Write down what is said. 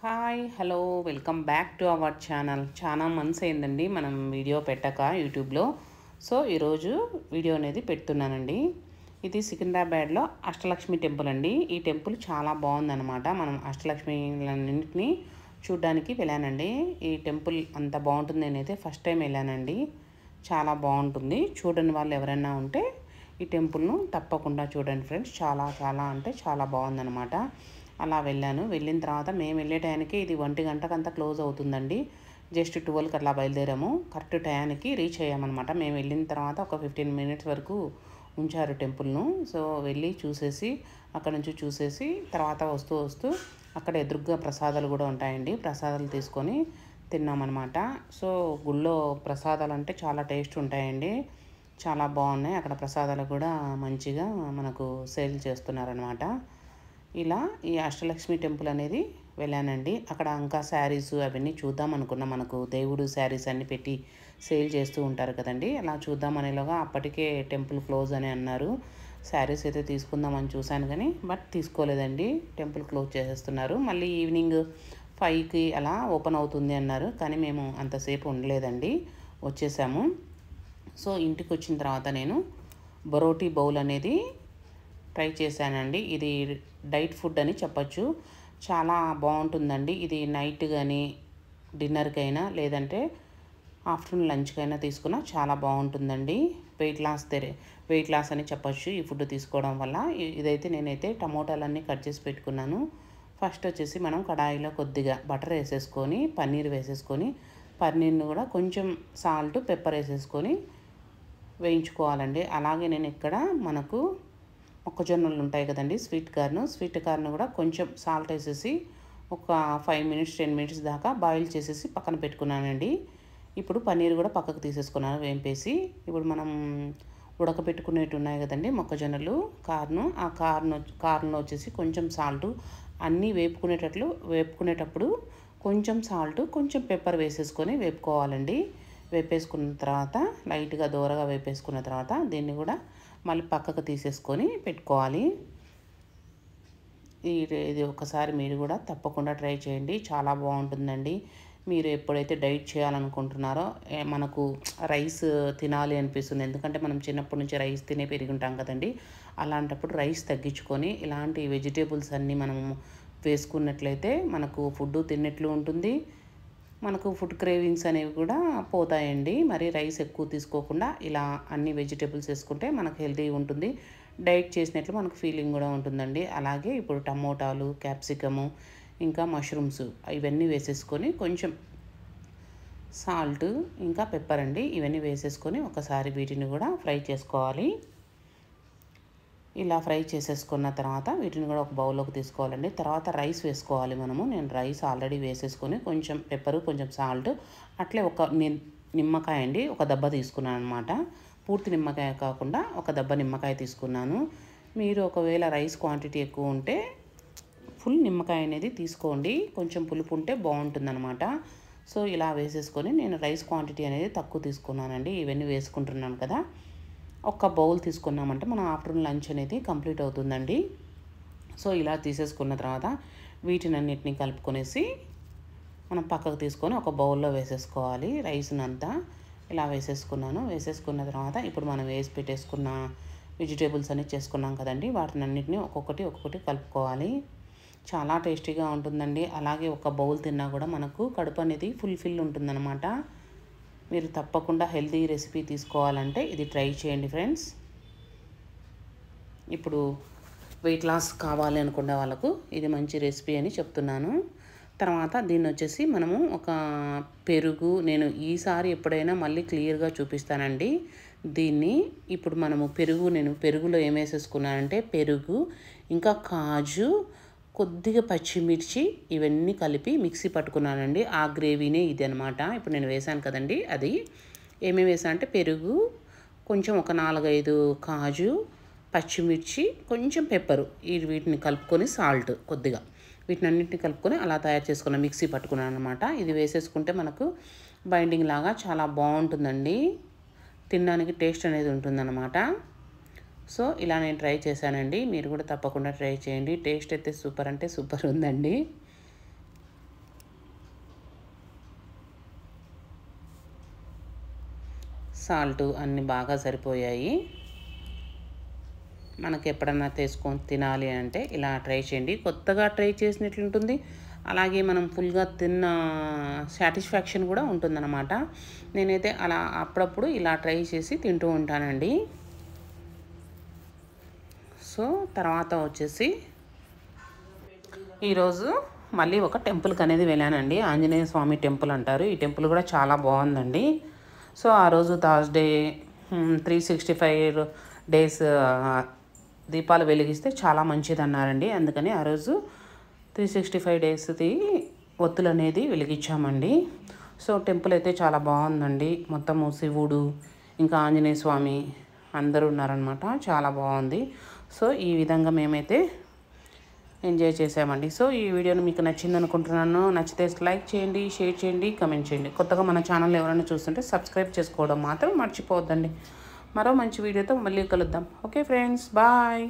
Hi hello welcome back to our channel. చాలా months అయిందండి మనం వీడియో పెట్టక యూట్యూబ్లో. సో ఈరోజు వీడియో అనేది పెడుతున్నానండి. ఇది సికింద్రాబాద్లో అష్టలక్ష్మి టెంపుల్ అండి. ఈ టెంపుల్ చాలా బాగుందన్నమాట. మనం అష్టలక్ష్మిలన్నింటినీ చూడ్డానికి వెళ్ళానండి. ఈ టెంపుల్ అంత బాగుంటుంది నేనైతే ఫస్ట్ టైం వెళ్ళానండి. చాలా బాగుంటుంది. చూడని వాళ్ళు ఎవరైనా ఉంటే ఈ టెంపుల్ను తప్పకుండా చూడండి ఫ్రెండ్స్. చాలా చాలా అంటే చాలా బాగుందన్నమాట. అలా వెళ్ళాను. వెళ్ళిన తర్వాత మేము వెళ్ళే టయానికి ఇది 1 గంటకంతా క్లోజ్ అవుతుందండి. జస్ట్ 12కి అట్లా బయలుదేరాము. కరెక్ట్ టయానికి రీచ్ అయ్యామన్నమాట. మేము వెళ్ళిన తర్వాత ఒక 15 మినిట్స్ వరకు ఉంచారు టెంపుల్ను. సో వెళ్ళి చూసేసి అక్కడ నుంచి చూసేసి తర్వాత వస్తూ వస్తూ అక్కడ ఎదురుగ్గా ప్రసాదాలు కూడా ఉంటాయండి. ప్రసాదాలు తీసుకొని తిన్నామన్నమాట. సో గుళ్ళో ప్రసాదాలు అంటే చాలా టేస్ట్ ఉంటాయండి. చాలా బాగున్నాయి. అక్కడ ప్రసాదాలు కూడా మంచిగా మనకు సేల్ చేస్తున్నారనమాట. ఇలా ఈ అష్టలక్ష్మి టెంపుల్ అనేది వెళ్ళానండి. అక్కడ ఇంకా శారీస్ అవన్నీ చూద్దాం అనుకున్నాం. మనకు దేవుడు శారీస్ అన్నీ పెట్టి సేల్ చేస్తూ ఉంటారు కదండి. అలా చూద్దాం అనేలోగా అప్పటికే టెంపుల్ క్లోజ్ అని అన్నారు. శారీస్ అయితే తీసుకుందామని చూశాను కానీ బట్ తీసుకోలేదండి. టెంపుల్ క్లోజ్ చేసేస్తున్నారు. మళ్ళీ ఈవినింగ్ 5కి అలా ఓపెన్ అవుతుంది అన్నారు. కానీ మేము అంతసేపు ఉండలేదండి, వచ్చేసాము. సో ఇంటికి వచ్చిన తర్వాత నేను బరోటీ బౌల్ అనేది ట్రై చేశానండి. ఇది డైట్ ఫుడ్ అని చెప్పచ్చు. చాలా బాగుంటుందండి. ఇది నైట్ కానీ డిన్నర్కైనా లేదంటే ఆఫ్టర్నూన్ లంచ్కైనా తీసుకున్నా చాలా బాగుంటుందండి. వెయిట్ లాస్ అని చెప్పచ్చు ఈ ఫుడ్ తీసుకోవడం వల్ల. ఇదైతే నేనైతే టమోటాలన్నీ కట్ చేసి పెట్టుకున్నాను. ఫస్ట్ వచ్చేసి మనం కడాయిలో కొద్దిగా బటర్ వేసేసుకొని పన్నీర్ వేసేసుకొని పన్నీర్ని కూడా కొంచెం సాల్ట్ పెప్పర్ వేసేసుకొని వేయించుకోవాలండి. అలాగే నేను ఇక్కడ మనకు మొక్కజొన్నలు ఉంటాయి కదండి, స్వీట్ కార్న్ కూడా కొంచెం సాల్ట్ వేసేసి ఒక 5 మినిట్స్ 10 మినిట్స్ దాకా బాయిల్ చేసేసి పక్కన పెట్టుకున్నానండి. ఇప్పుడు పన్నీర్ కూడా పక్కకు తీసేసుకున్నాను వేంపేసి. ఇప్పుడు మనం ఉడకబెట్టుకునేవి ఉన్నాయి కదండి మొక్కజొన్నలు, ఆ కార్న్లో వచ్చేసి కొంచెం సాల్ట్ అన్నీ వేపుకునేటప్పుడు కొంచెం సాల్ట్ కొంచెం పెప్పర్ వేసేసుకొని వేపుకోవాలండి. వేపేసుకున్న తర్వాత లైట్గా దూరగా వేపేసుకున్న తర్వాత దీన్ని కూడా మళ్ళీ పక్కకు తీసేసుకొని పెట్టుకోవాలి. ఇది ఒకసారి మీరు కూడా తప్పకుండా ట్రై చేయండి. చాలా బాగుంటుందండి. మీరు ఎప్పుడైతే డైట్ చేయాలనుకుంటున్నారో మనకు రైస్ తినాలి అనిపిస్తుంది. ఎందుకంటే మనం చిన్నప్పటి నుంచి రైస్ తినే పెరిగి ఉంటాం కదండి. అలాంటప్పుడు రైస్ తగ్గించుకొని ఇలాంటి వెజిటేబుల్స్ అన్నీ మనం వేసుకున్నట్లయితే మనకు ఫుడ్ తిన్నట్లు ఉంటుంది. మనకు ఫుడ్ క్రేవింగ్స్ అనేవి కూడా పోతాయండి. మరి రైస్ ఎక్కువ తీసుకోకుండా ఇలా అన్ని వెజిటేబుల్స్ వేసుకుంటే మనకు హెల్తీగా ఉంటుంది. డైట్ చేసినట్లు మనకు ఫీలింగ్ కూడా ఉంటుందండి. అలాగే ఇప్పుడు టమోటాలు, క్యాప్సికము, ఇంకా మష్రూమ్స్ ఇవన్నీ వేసేసుకొని కొంచెం సాల్ట్ ఇంకా పెప్పర్ అండి ఇవన్నీ వేసేసుకొని ఒకసారి వీటిని కూడా ఫ్రై చేసుకోవాలి. ఇలా ఫ్రై చేసేసుకున్న తర్వాత వీటిని కూడా ఒక బౌల్లోకి తీసుకోవాలండి. తర్వాత రైస్ వేసుకోవాలి మనము. నేను రైస్ ఆల్రెడీ వేసేసుకొని కొంచెం పెప్పరు కొంచెం సాల్ట్ అట్లే ఒక నిమ్మకాయ అండి ఒక దెబ్బ తీసుకున్నాను అనమాట. పూర్తి నిమ్మకాయ కాకుండా ఒక దెబ్బ నిమ్మకాయ తీసుకున్నాను. మీరు ఒకవేళ రైస్ క్వాంటిటీ ఎక్కువ ఉంటే ఫుల్ నిమ్మకాయ అనేది తీసుకోండి. కొంచెం పులుపు ఉంటే బాగుంటుందన్నమాట. సో ఇలా వేసేసుకొని నేను రైస్ క్వాంటిటీ అనేది తక్కువ తీసుకున్నానండి. ఇవన్నీ వేసుకుంటున్నాను కదా. ఒక బౌల్ తీసుకున్నామంటే మన ఆఫ్టర్నూన్ లంచ్ అనేది కంప్లీట్ అవుతుందండి. సో ఇలా తీసేసుకున్న తర్వాత వీటినన్నిటిని కలుపుకొనేసి మనం పక్కకు తీసుకొని ఒక బౌల్లో వేసేసుకోవాలి. రైస్ని అంతా ఇలా వేసేసుకున్న తర్వాత ఇప్పుడు మనం వేసి పెట్టేసుకున్న వెజిటేబుల్స్ అన్ని చేసుకున్నాం కదండి. వాటిని అన్నిటిని ఒక్కొక్కటి కలుపుకోవాలి. చాలా టేస్టీగా ఉంటుందండి. అలాగే ఒక బౌల్ తిన్నా కూడా మనకు కడుపు అనేది ఫుల్ఫిల్ ఉంటుందన్నమాట. మీరు తప్పకుండా హెల్తీ రెసిపీ తీసుకోవాలంటే ఇది ట్రై చేయండి ఫ్రెండ్స్. ఇప్పుడు వెయిట్ లాస్ కావాలి అనుకునే వాళ్ళకు ఇది మంచి రెసిపీ అని చెప్తున్నాను. తర్వాత దీన్ని వచ్చేసి మనము ఒక పెరుగు, నేను ఈసారి ఎప్పుడైనా మళ్ళీ క్లియర్గా చూపిస్తానండి దీన్ని. ఇప్పుడు మనము నేను పెరుగులో ఏం వేసేసుకున్నానంటే పెరుగు ఇంకా కాజు కొద్దిగా పచ్చిమిర్చి ఇవన్నీ కలిపి మిక్సీ పట్టుకున్నానండి. ఆ గ్రేవీనే ఇది అనమాట. ఇప్పుడు నేను వేసాను కదండి, అది ఏమేమి వేసాను అంటే పెరుగు కొంచెం ఒక 4-5 కాజు, పచ్చిమిర్చి, కొంచెం పెప్పరు వీటిని కలుపుకొని సాల్ట్ కొద్దిగా వీటినన్నింటిని కలుపుకొని అలా తయారు చేసుకున్నాను, మిక్సీ పట్టుకున్నాను అనమాట. ఇది వేసేసుకుంటే మనకు బైండింగ్ లాగా చాలా బాగుంటుందండి. తినడానికి టేస్ట్ అనేది ఉంటుందన్నమాట. సో ఇలా నేను ట్రై చేశానండి. మీరు కూడా తప్పకుండా ట్రై చేయండి. టేస్ట్ అయితే సూపర్ అంటే సూపర్ ఉందండి. సాల్ట్ అన్నీ బాగా సరిపోయాయి. మనకి ఎప్పుడన్నా తీసుకొని తినాలి అంటే ఇలా ట్రై చేయండి. కొత్తగా ట్రై చేసినట్లుంటుంది, అలాగే మనం ఫుల్గా తిన్న సాటిస్ఫాక్షన్ కూడా ఉంటుందన్నమాట. నేనైతే అలా అప్పుడప్పుడు ఇలా ట్రై చేసి తింటూ ఉంటానండి. సో తర్వాత వచ్చేసి ఈరోజు మళ్ళీ ఒక టెంపుల్కి అనేది వెళ్ళానండి. ఆంజనేయ స్వామి టెంపుల్ అంటారు. ఈ టెంపుల్ కూడా చాలా బాగుందండి. సో ఆ రోజు థర్స్డే 365 డేస్ దీపాలు వెలిగిస్తే చాలా మంచిది అన్నారండి. అందుకని ఆ రోజు 365 డేస్ది ఒత్తులు అనేది వెలిగించామండి. సో టెంపుల్ అయితే చాలా బాగుందండి. మొత్తము శివుడు ఇంకా ఆంజనేయ స్వామి అందరూ ఉన్నారనమాట. చాలా బాగుంది. సో ఈ విధంగా మేమైతే ఎంజాయ్ చేసామండి. సో ఈ వీడియోని మీకు నచ్చింది అనుకుంటున్నాను. నచ్చితే లైక్ చేయండి, షేర్ చేయండి, కమెంట్ చేయండి. కొత్తగా మన ఛానల్ ఎవరైనా చూస్తుంటే సబ్స్క్రైబ్ చేసుకోవడం మాత్రం మర్చిపోవద్దండి. మరో మంచి వీడియోతో మళ్ళీ కలుద్దాం. Okay friends, bye.